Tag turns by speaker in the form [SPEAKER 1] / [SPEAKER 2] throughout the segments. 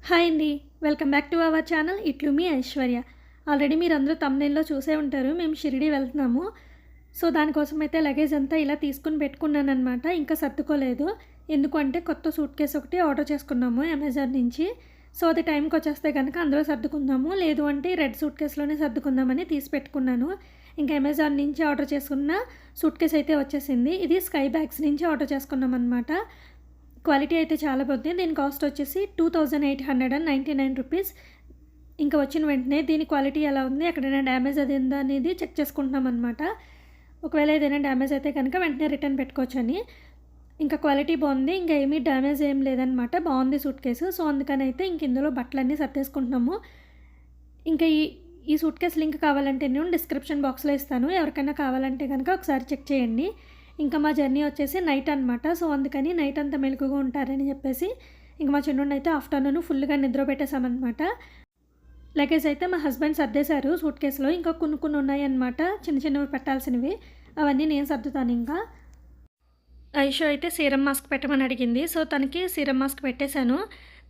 [SPEAKER 1] Hi అండి. Welcome back to our channel ఇట్లు మీ Aishwarya. Already మీరందరూ థంబ్‌నెయిల్‌లో చూసే ఉంటారు. మేము షిరిడీ వెళ్తున్నాము. సో, దానికోసం అయితే లగేజ్ అంతా ఇలా తీసుకొని పెట్టుకున్నాననమాట. ఇంకా సర్దుకోలేదు. ఎందుకు అంటే కొత్త సూట్ కేస్ ఒకటి ఆర్డర్ చేసుకున్నాము అమెజాన్ నుంచి. సో, అది టైంకొచ్చేస్తే గనక అందులో సర్దుకుందాము. లేదు అంటే ఈ రెడ్ సూట్ కేస్‌లోనే సర్దుకుందామని తీసి పెట్టుకున్నాను. ఇంకా అమెజాన్ నుంచి ఆర్డర్ చేసుకున్న సూట్ కేస్ అయితే వచ్చేసింది. ఇది స్కై బ్యాగ్స్ నుంచి ఆర్డర్ చేసుకున్నామనమాట. క్వాలిటీ అయితే చాలా బాగుంది. దీని కాస్ట్ వచ్చేసి 2899 రూపీస్. ఇంకా వచ్చిన వెంటనే దీని క్వాలిటీ ఎలా ఉంది, ఎక్కడైనా డ్యామేజ్ అది ఉందా అనేది చెక్ చేసుకుంటున్నామనమాట. ఒకవేళ ఏదైనా డ్యామేజ్ అయితే కనుక వెంటనే రిటర్న్ పెట్టుకోవచ్చని. ఇంకా క్వాలిటీ బాగుంది. ఇంకా ఏమీ డ్యామేజ్ ఏం లేదనమాట. బాగుంది సూట్ కేసు. సో, అందుకని అయితే ఇంక ఇందులో బట్టలన్నీ సర్దేసుకుంటున్నాము. ఇంకా ఈ సూట్ కేస్ లింక్ కావాలంటే నేను డిస్క్రిప్షన్ బాక్స్‌లో ఇస్తాను. ఎవరికైనా కావాలంటే కనుక ఒకసారి చెక్ చేయండి. ఇంకా మా జర్నీ వచ్చేసి నైట్ అనమాట. సో, అందుకని నైట్ అంతా మెలకువగా ఉంటారని చెప్పేసి ఇంక మా చిన్నోడినైతే ఆఫ్టర్‌నూన్ ఫుల్‌గా నిద్రపెట్టేసామనమాట. లగేజ్ అయితే మా హస్బెండ్ సర్దేశారు సూట్ కేస్‌లో. ఇంకా కొన్ని ఉన్నాయన్నమాట చిన్న చిన్నవి పెట్టాల్సినవి. అవన్నీ నేను సర్దుతాను ఇంకా. ఐషు అయితే సీరమ్ మాస్క్ పెట్టమని అడిగింది. సో, తనకి సీరమ్ మాస్క్ పెట్టేశాను.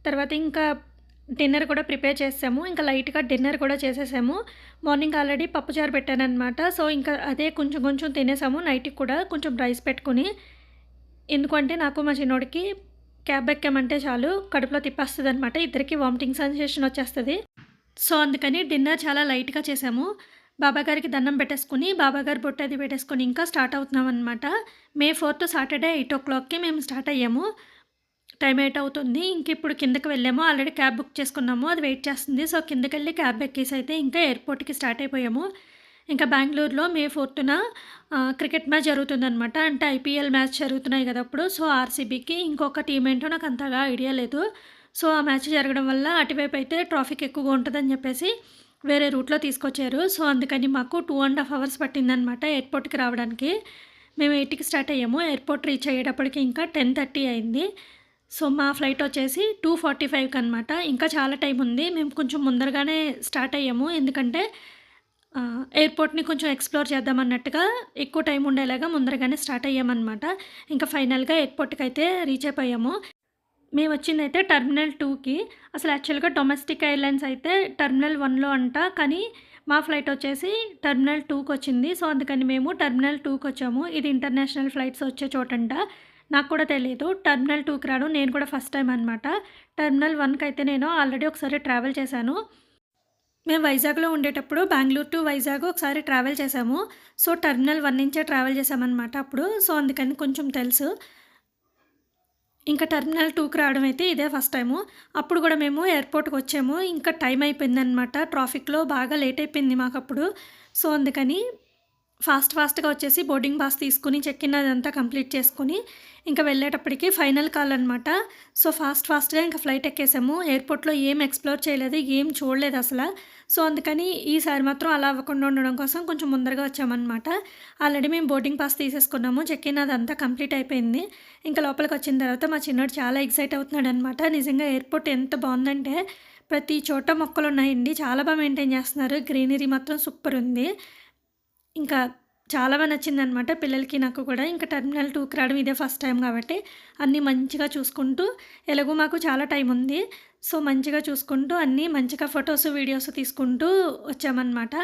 [SPEAKER 1] తర్వాత ఇంకా డిన్నర్ కూడా ప్రిపేర్ చేసాము. ఇంకా లైట్‌గా డిన్నర్ కూడా చేసేసాము. మార్నింగ్ ఆల్రెడీ పప్పుచారు పెట్టాననమాట. సో, ఇంకా అదే కొంచెం కొంచెం తినేసాము. నైట్‌కి కూడా కొంచెం రైస్ పెట్టుకొని. ఎందుకంటే నాకు మా చిన్నోడికి క్యాబ్ ఎక్కామంటే చాలు కడుపులో తిప్పేస్తదనమాట. ఇద్దరికీ వామిటింగ్ సెన్సేషన్ వచ్చేస్తది. సో, అందుకని డిన్నర్ చాలా లైట్‌గా చేసాము. బాబాగారికి దండం పెట్టేసుకొని, బాబాగారు బొట్టు అది పెట్టేసుకొని ఇంకా స్టార్ట్ అవుతున్నామనమాట. మే 4థ్ సాటర్డే 8:00కి మేము స్టార్ట్ అయ్యాము. టైం 8 అవుతుంది. ఇంకిప్పుడు కిందకి వెళ్ళాము. ఆల్రెడీ క్యాబ్ బుక్ చేసుకున్నాము. అది వెయిట్ చేస్తుంది. సో, కిందకెళ్ళి క్యాబ్ ఎక్కేసి అయితే ఇంకా ఎయిర్‌పోర్ట్‌కి స్టార్ట్ అయిపోయాము. ఇంకా బెంగుళూరులో మే 4థ్‌న క్రికెట్ మ్యాచ్ జరుగుతుందనమాట. అంటే ఐపీఎల్ మ్యాచ్ జరుగుతున్నాయి కదా! అప్పుడు. సో, ఆర్‌సీబీకి ఇంకొక టీమ్ ఏంటో నాకు అంతగా ఐడియా లేదు. సో, ఆ మ్యాచ్ జరగడం వల్ల అటువైపు అయితే ట్రాఫిక్ ఎక్కువగా ఉంటదని చెప్పేసి వేరే రూట్‌లో తీసుకొచ్చారు. సో, అందుకని మాకు 2½ అవర్స్ పట్టిందనమాట ఎయిర్‌పోర్ట్‌కి రావడానికి. మేము 8కి స్టార్ట్ అయ్యాము. ఎయిర్‌పోర్ట్ రీచ్ అయ్యేటప్పటికి ఇంకా 10:30 అయింది. సో, మా ఫ్లైట్ వచ్చేసి 2:45కి అనమాట. ఇంకా చాలా టైం ఉంది. మేము కొంచెం ముందరగానే స్టార్ట్ అయ్యాము. ఎందుకంటే ఎయిర్‌పోర్ట్‌ని కొంచెం ఎక్స్‌ప్లోర్ చేద్దామన్నట్టుగా ఎక్కువ టైం ఉండేలాగా ముందరగానే స్టార్ట్ అయ్యామనమాట. ఇంకా ఫైనల్‌గా ఎయిర్‌పోర్ట్‌కైతే రీచ్ అయిపోయాము. మేమొచ్చిందయితే టెర్మినల్ 2కి. అసలు యాక్చువల్‌గా డొమెస్టిక్ ఎయిర్‌లైన్స్ అయితే టెర్మినల్ 1లో అంట. కానీ మా ఫ్లైట్ వచ్చేసి టెర్మినల్ 2కొచ్చింది. సో, అందుకని మేము టెర్మినల్ 2కొచ్చాము. ఇది ఇంటర్నేషనల్ ఫ్లైట్స్ వచ్చే చోటంట. నాకు కూడా తెలీదు. టెర్మినల్ 2కి రావడం నేను కూడా ఫస్ట్ టైం అనమాట. టెర్మినల్ 1కైతే నేను ఆల్రెడీ ఒకసారి ట్రావెల్ చేశాను. మేము వైజాగ్‌లో ఉండేటప్పుడు బెంగుళూరు టు వైజాగ్ ఒకసారి ట్రావెల్ చేశాము. సో, టెర్మినల్ 1 నుంచే ట్రావెల్ చేశామనమాట అప్పుడు. సో, అందుకని కొంచెం తెలుసు. ఇంకా టెర్మినల్ 2కి రావడం అయితే ఇదే ఫస్ట్ టైము. అప్పుడు కూడా మేము ఎయిర్‌పోర్ట్‌కొచ్చాము. ఇంకా టైం అయిపోయిందనమాట. ట్రాఫిక్‌లో బాగా లేట్ అయిపోయింది మాకప్పుడు. సో, అందుకని ఫాస్ట్‌గా వచ్చేసి బోర్డింగ్ పాస్ తీసుకొని చెక్ ఇన్ అదంతా కంప్లీట్ చేసుకొని ఇంకా వెళ్ళేటప్పటికి ఫైనల్ కాల్ అనమాట. సో, ఫాస్ట్‌గా ఇంకా ఫ్లైట్ ఎక్కేసాము. ఎయిర్‌పోర్ట్‌లో ఏం ఎక్స్‌ప్లోర్ చేయలేదు. ఏం చూడలేదు అసల. సో, అందుకని ఈసారి మాత్రం అలా అవ్వకుండా ఉండడం కోసం కొంచెం ముందరగా వచ్చామనమాట. ఆల్రెడీ మేము బోర్డింగ్ పాస్ తీసేసుకున్నాము. చెక్ ఇన్ అదంతా కంప్లీట్ అయిపోయింది. ఇంకా లోపలికొచ్చిన తర్వాత మా చిన్నోడు చాలా ఎక్సైట్ అవుతున్నాడనమాట. నిజంగా ఎయిర్‌పోర్ట్ ఎంత బావుందంటే ప్రతి చోట మొక్కలున్నాయండి. చాలా బాగా మెయింటైన్ చేస్తున్నారు. గ్రీనరీ మాత్రం సూపర్ ఉంది. ఇంకా చాలా నచ్చిందనమాట పిల్లలకి, నాకు కూడా. ఇంకా టెర్మినల్ 2కి రావడం ఇదే ఫస్ట్ టైం కాబట్టి అన్నీ మంచిగా చూసుకుంటూ, ఎలాగో మాకు చాలా టైం ఉంది. సో, మంచిగా చూసుకుంటూ అన్నీ మంచిగా ఫొటోస్, వీడియోస్ తీసుకుంటూ వచ్చామనమాట.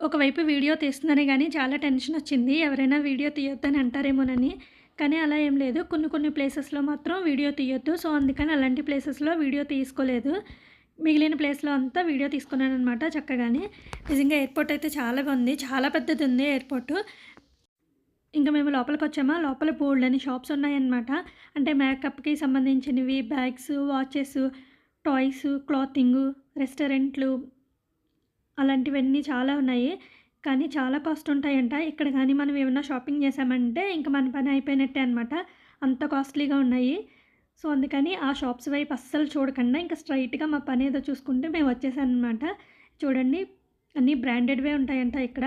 [SPEAKER 1] ఒకవైపు వీడియో తీస్తున్నానే గానీ చాలా టెన్షనొచ్చింది. ఎవరైనా వీడియో తీయొద్దని అంటారేమోనని. కానీ అలా ఏం లేదు. కొన్ని ప్లేసెస్‌లో మాత్రం వీడియో తీయొద్దు. సో, అందుకని అలాంటి ప్లేసెస్‌లో వీడియో తీసుకోలేదు. మిగిలిన ప్లేస్‌లో అంతా వీడియో తీసుకున్నాననమాట చక్కగానే. నిజంగా ఎయిర్‌పోర్ట్ అయితే చాలా బాగుంది. చాలా పెద్దదుంది ఎయిర్‌పోర్టు. ఇంక మేము లోపలికొచ్చామా, లోపల బోలెడన్ని షాప్స్ ఉన్నాయన్నమాట. అంటే మేకప్‌కి సంబంధించినవి, బ్యాగ్స్, వాచెస్, టాయ్స్, క్లాతింగు, రెస్టారెంట్లు అలాంటివన్నీ చాలా ఉన్నాయి. కానీ చాలా కాస్ట్ ఉంటాయంట. ఇక్కడ గానీ మనం ఏమన్నా షాపింగ్ చేశామంటే ఇంక మన పని అయిపోయినట్టే అనమాట. అంత కాస్ట్‌లీగా ఉన్నాయి. సో, అందుకని ఆ షాప్స్ వైపు అస్సలు చూడకుండా ఇంకా స్ట్రెయిట్‌గా మా పనేదో చూసుకుంటూ మేము వచ్చేసామనమాట. చూడండి, అన్నీ బ్రాండెడ్‌వే ఉంటాయంట ఇక్కడ.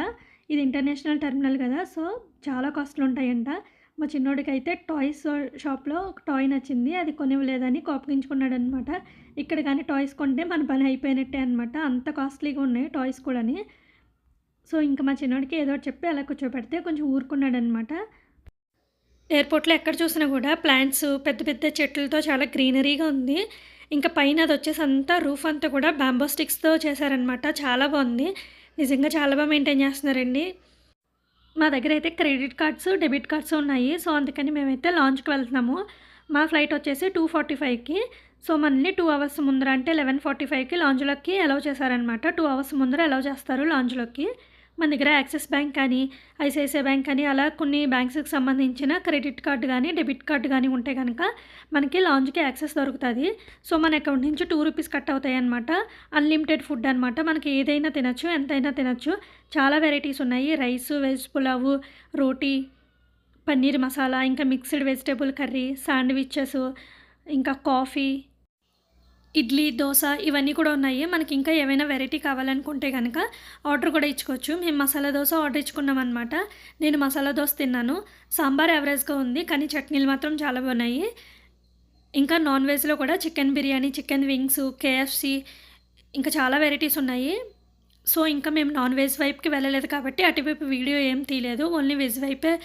[SPEAKER 1] ఇది ఇంటర్నేషనల్ టెర్మినల్ కదా! సో, చాలా కాస్ట్‌లు ఉంటాయంట. మా చిన్నోడికైతే టాయ్స్ షాప్‌లో ఒక టాయ్ నచ్చింది. అది కొనివ్వలేదని కోపగించుకున్నాడనమాట. ఇక్కడ కానీ టాయ్స్ కొంటే మన పని అయిపోయినట్టే అనమాట. అంత కాస్ట్‌లీగా ఉన్నాయి టాయ్స్ కూడాని. సో, ఇంక మా చిన్నోడికి ఏదో ఒకటి చెప్పి అలా కూర్చోబెడితే కొంచెం ఊరుకున్నాడనమాట. ఎయిర్‌పోర్ట్‌లో ఎక్కడ చూసినా కూడా ప్లాంట్స్, పెద్ద పెద్ద చెట్లతో చాలా గ్రీనరీగా ఉంది. ఇంకా పైన అది వచ్చేసి అంతా రూఫ్ అంతా కూడా బ్యాంబో స్టిక్స్తో చేశారనమాట. చాలా బాగుంది. నిజంగా చాలా బాగా మెయింటైన్ చేస్తున్నారండి. మా దగ్గర అయితే క్రెడిట్ కార్డ్స్, డెబిట్ కార్డ్స్ ఉన్నాయి. సో, అందుకని మేమైతే లాంచ్‌కి వెళ్తున్నాము. మా ఫ్లైట్ వచ్చేసి 2:45కి. సో, మనల్ని 2 అవర్స్ ముందర అంటే 11:45కి లాంజ్‌లోకి అలౌ చేశారనమాట. 2 అవర్స్ ముందర అలౌ చేస్తారు లాంజ్‌లోకి. మన దగ్గర యాక్సిస్ బ్యాంక్ కానీ, ఐసిఐసిఐ బ్యాంక్ కానీ అలా కొన్ని బ్యాంక్స్‌కి సంబంధించిన క్రెడిట్ కార్డ్ గానీ, డెబిట్ కార్డ్ గానీ ఉంటే గనక మనకి లాంజ్‌కి యాక్సెస్ దొరుకుతది. సో, మన అకౌంట్ నుంచి ₹2 కట్ అవుతాయన్నమాట. అన్‌లిమిటెడ్ ఫుడ్ అనమాట. మనకి ఏదైనా తినొచ్చు, ఎంతైనా తినొచ్చు. చాలా వెరైటీస్ ఉన్నాయి. రైసు, వెజ్ పులావు, రోటీ, పన్నీర్ మసాలా, ఇంకా మిక్స్డ్ వెజిటబుల్ కర్రీ, శాండ్‌విచెస్, ఇంకా కాఫీ, ఇడ్లీ, దోస ఇవన్నీ కూడా ఉన్నాయి. మనకి ఇంకా ఏవైనా వెరైటీ కావాలనుకుంటే గనక ఆర్డర్ కూడా ఇచ్చుకోవచ్చు. మేము మసాలా దోస ఆర్డర్ ఇచ్చుకున్నామనమాట. నేను మసాలా దోస తిన్నాను. సాంబార్ యావరేజ్‌గా ఉంది. కానీ చట్నీలు మాత్రం చాలా బాగున్నాయి. ఇంకా నాన్ వెజ్‌లో కూడా chicken biryani, chicken wings, KFC ఇంకా చాలా వెరైటీస్ ఉన్నాయి. సో, ఇంకా మేము నాన్ వెజ్ వైపుకి వెళ్ళలేదు కాబట్టి అటువైపు వీడియో ఏం తీయలేదు. ఓన్లీ వెజ్ వైపే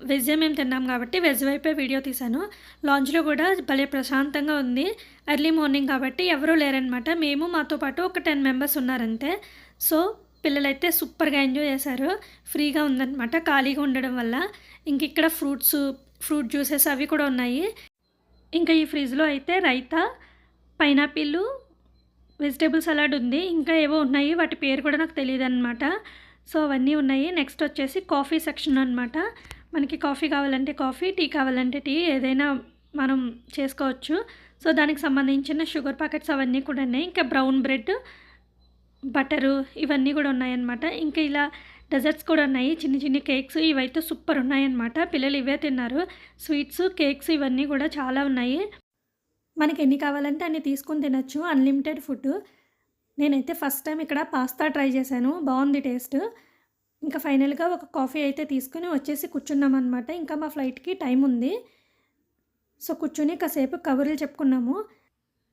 [SPEAKER 1] వెజ్జే మేము తిన్నాం కాబట్టి వెజ్ వైపే వీడియో తీశాను. లాంజ్‌లో కూడా భలే ప్రశాంతంగా ఉంది. ఎర్లీ మార్నింగ్ కాబట్టి ఎవరూ లేరనమాట. మేము మాతో పాటు ఒక 10 మెంబర్స్ ఉన్నారంతే. సో, పిల్లలైతే సూపర్‌గా ఎంజాయ్ చేశారు. ఫ్రీగా ఉందనమాట ఖాళీగా ఉండడం వల్ల. ఇంక ఇక్కడ ఫ్రూట్ జ్యూసెస్ అవి కూడా ఉన్నాయి. ఇంకా ఈ ఫ్రిడ్జ్‌లో అయితే రైతా, పైనాపిల్, వెజిటబుల్ సలాడ్ ఉంది. ఇంకా ఏవో ఉన్నాయి. వాటి పేరు కూడా నాకు తెలీదనమాట. సో, అవన్నీ ఉన్నాయి. నెక్స్ట్ వచ్చేసి కాఫీ సెక్షన్ అనమాట. మనకి కాఫీ కావాలంటే కాఫీ, టీ కావాలంటే టీ ఏదైనా మనం చేసుకోవచ్చు. సో, దానికి సంబంధించిన షుగర్ ప్యాకెట్స్ అవన్నీ కూడా ఉన్నాయి. ఇంకా బ్రౌన్ బ్రెడ్, బటరు ఇవన్నీ కూడా ఉన్నాయన్నమాట. ఇంకా ఇలా డెజర్ట్స్ కూడా ఉన్నాయి. చిన్ని చిన్ని కేక్స్ ఇవైతే సూపర్ ఉన్నాయన్నమాట. పిల్లలు ఇవే తిన్నారు. స్వీట్స్, కేక్స్ ఇవన్నీ కూడా చాలా ఉన్నాయి. మనకి ఎన్ని కావాలంటే అన్ని తీసుకొని తినొచ్చు. Unlimited food. నేనైతే ఫస్ట్ టైం ఇక్కడ పాస్తా ట్రై చేశాను. బాగుంది టేస్ట్. ఇంకా ఫైనల్‌గా ఒక కాఫీ అయితే తీసుకొని వచ్చేసి కూర్చున్నామన్నమాట. ఇంకా మా ఫ్లైట్‌కి టైం ఉంది. సో, కూర్చొని కాసేపు కబుర్లు చెప్పుకున్నాము.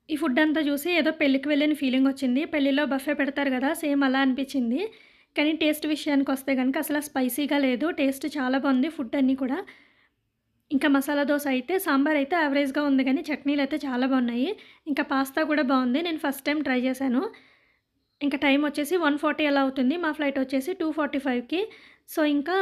[SPEAKER 1] ఈ ఫుడ్ అంతా చూసి ఏదో పెళ్ళికి వెళ్ళిన ఫీలింగ్ వచ్చింది. పెళ్ళిలో బఫే పెడతారు కదా! సేమ్ అలా అనిపించింది. కానీ టేస్ట్ విషయానికి వస్తే గనుక అసలు స్పైసీగా లేదు. టేస్ట్ చాలా బాగుంది ఫుడ్ అన్నీ కూడా. ఇంకా మసాలా దోస అయితే సాంబార్ అయితే యావరేజ్‌గా ఉంది కానీ చట్నీలు అయితే చాలా బాగున్నాయి. ఇంకా పాస్తా కూడా బాగుంది. నేను ఫస్ట్ టైం ట్రై చేశాను. ఇంకా టైం వచ్చేసి 1:40 అలా అవుతుంది. మా ఫ్లైట్ వచ్చేసి 2:45కి. సో, ఇంకా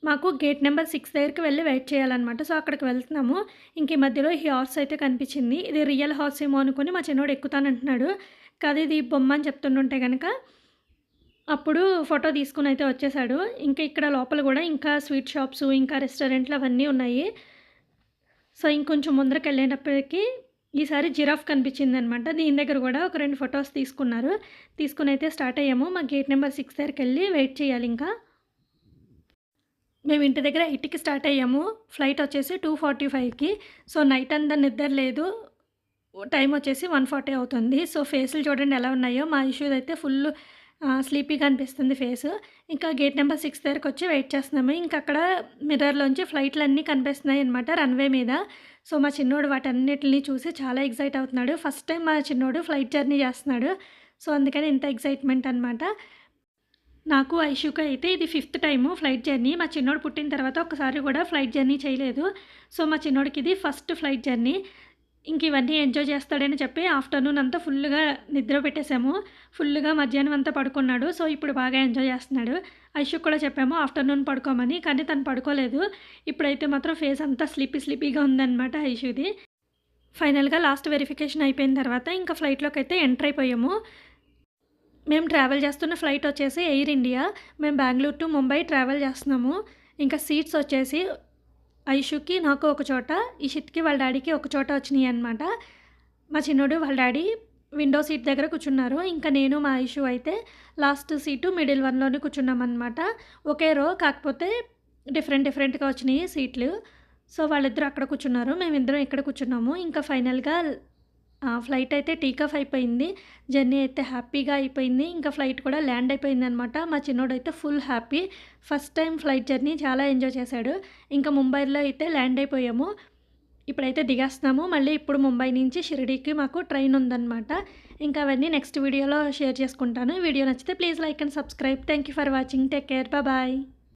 [SPEAKER 1] మాకు గేట్ నెంబర్ 6 దగ్గరికి వెళ్ళి వెయిట్ చేయాలన్నమాట. సో, అక్కడికి వెళ్తున్నాము. ఇంక ఈ మధ్యలో ఈ హార్స్ అయితే కనిపించింది. ఇది రియల్ హార్స్ ఏమో అనుకుని మా చిన్నోడు ఎక్కుతానంటున్నాడు. కాదు ఇది బొమ్మ అని చెప్తుంటుంటే గనక అప్పుడు ఫోటో తీసుకొని అయితే వచ్చేసాడు. ఇంకా ఇక్కడ లోపల కూడా ఇంకా స్వీట్ షాప్స్, ఇంకా రెస్టారెంట్లు అవన్నీ ఉన్నాయి. సో, ఇంకొంచెం ముందరకెళ్ళేటప్పటికి ఈసారి జిరాఫ్ కనిపించిందనమాట. దీని దగ్గర కూడా ఒక 2 ఫొటోస్ తీసుకున్నారు. తీసుకొని అయితే స్టార్ట్ అయ్యాము. మా గేట్ నెంబర్ 6 దగ్గరికెళ్ళి వెయిట్ చేయాలి ఇంకా. మేము ఇంటి దగ్గర 8కి స్టార్ట్ అయ్యాము. ఫ్లైట్ వచ్చేసి 2:45కి. సో, నైట్ అంతా నిద్ర లేదు. టైం వచ్చేసి 1:40 అవుతుంది. సో, ఫేసులు చూడండి ఎలా ఉన్నాయో. మా ఇష్యూదైతే ఫుల్ స్లీపీగా అనిపిస్తుంది ఫేసు. ఇంకా గేట్ నెంబర్ 6 దగ్గరకొచ్చి వెయిట్ చేస్తున్నాము. ఇంక అక్కడ మిర్రర్‌లోంచి ఫ్లైట్‌లన్నీ కనిపిస్తున్నాయి అనమాట రన్‌వే మీద. సో, మా చిన్నోడు వాటన్నిటిని చూసి చాలా ఎక్సైట్ అవుతున్నాడు. ఫస్ట్ టైం మా చిన్నోడు ఫ్లైట్ జర్నీ చేస్తున్నాడు. సో, అందుకని ఇంత ఎక్సైట్‌మెంట్ అనమాట. నాకు, ఐషుకు అయితే ఇది 5థ్ టైము ఫ్లైట్ జర్నీ. మా చిన్నోడు పుట్టిన తర్వాత ఒక్కసారి కూడా ఫ్లైట్ జర్నీ చేయలేదు. సో, మా చిన్నోడికి ఇది ఫస్ట్ ఫ్లైట్ జర్నీ. ఇంక ఇవన్నీ ఎంజాయ్ చేస్తాడని చెప్పి ఆఫ్టర్‌నూన్ అంతా ఫుల్‌గా నిద్ర పెట్టేసాము. ఫుల్‌గా మధ్యాహ్నం అంతా పడుకున్నాడు. సో, ఇప్పుడు బాగా ఎంజాయ్ చేస్తున్నాడు. ఐషుకి కూడా చెప్పాము ఆఫ్టర్‌నూన్ పడుకోమని. కానీ తను పడుకోలేదు. ఇప్పుడైతే మాత్రం ఫేస్ అంతా స్లీపీగా ఉందన్నమాట ఐషుది. ఫైనల్‌గా లాస్ట్ వెరిఫికేషన్ అయిపోయిన తర్వాత ఇంకా ఫ్లైట్‌లోకైతే ఎంటర్ అయిపోయాము. మేము ట్రావెల్ చేస్తున్న ఫ్లైట్ వచ్చేసి ఎయిర్ ఇండియా. మేము బెంగుళూరు టు ముంబై ట్రావెల్ చేస్తున్నాము. ఇంకా సీట్స్ వచ్చేసి ఐషుకి, నాకు ఒక చోట, ఇషిత్‌కి వాళ్ళ డాడీకి ఒక చోట వచ్చినాయి అనమాట. మా చిన్నోడు వాళ్ళ డాడీ విండో సీట్ దగ్గర కూర్చున్నారు. ఇంకా నేను, మా ఐషు అయితే లాస్ట్ సీటు మిడిల్ వన్‌లోనే కూర్చున్నామన్నమాట. ఒకే రో కాకపోతే డిఫరెంట్‌గా వచ్చినాయి సీట్లు. సో, వాళ్ళిద్దరూ అక్కడ కూర్చున్నారు. మేమిద్దరం ఇక్కడ కూర్చున్నాము. ఇంకా ఫైనల్‌గా ఫ్లైట్ అయితే టేక్ ఆఫ్ అయిపోయింది. జర్నీ అయితే హ్యాపీగా అయిపోయింది. ఇంకా ఫ్లైట్ కూడా ల్యాండ్ అయిపోయిందనమాట. మా చిన్నోడైతే full happy. First time flight journey చాలా ఎంజాయ్ చేశాడు. ఇంకా ముంబైలో అయితే ల్యాండ్ అయిపోయాము. ఇప్పుడైతే దిగేస్తున్నాము. మళ్ళీ ఇప్పుడు ముంబై నుంచి షిరిడీకి మాకు ట్రైన్ ఉందన్నమాట. ఇంకా అవన్నీ నెక్స్ట్ వీడియోలో షేర్ చేసుకుంటాను. వీడియో నచ్చితే please like and subscribe. Thank you for watching. Take care. Bye.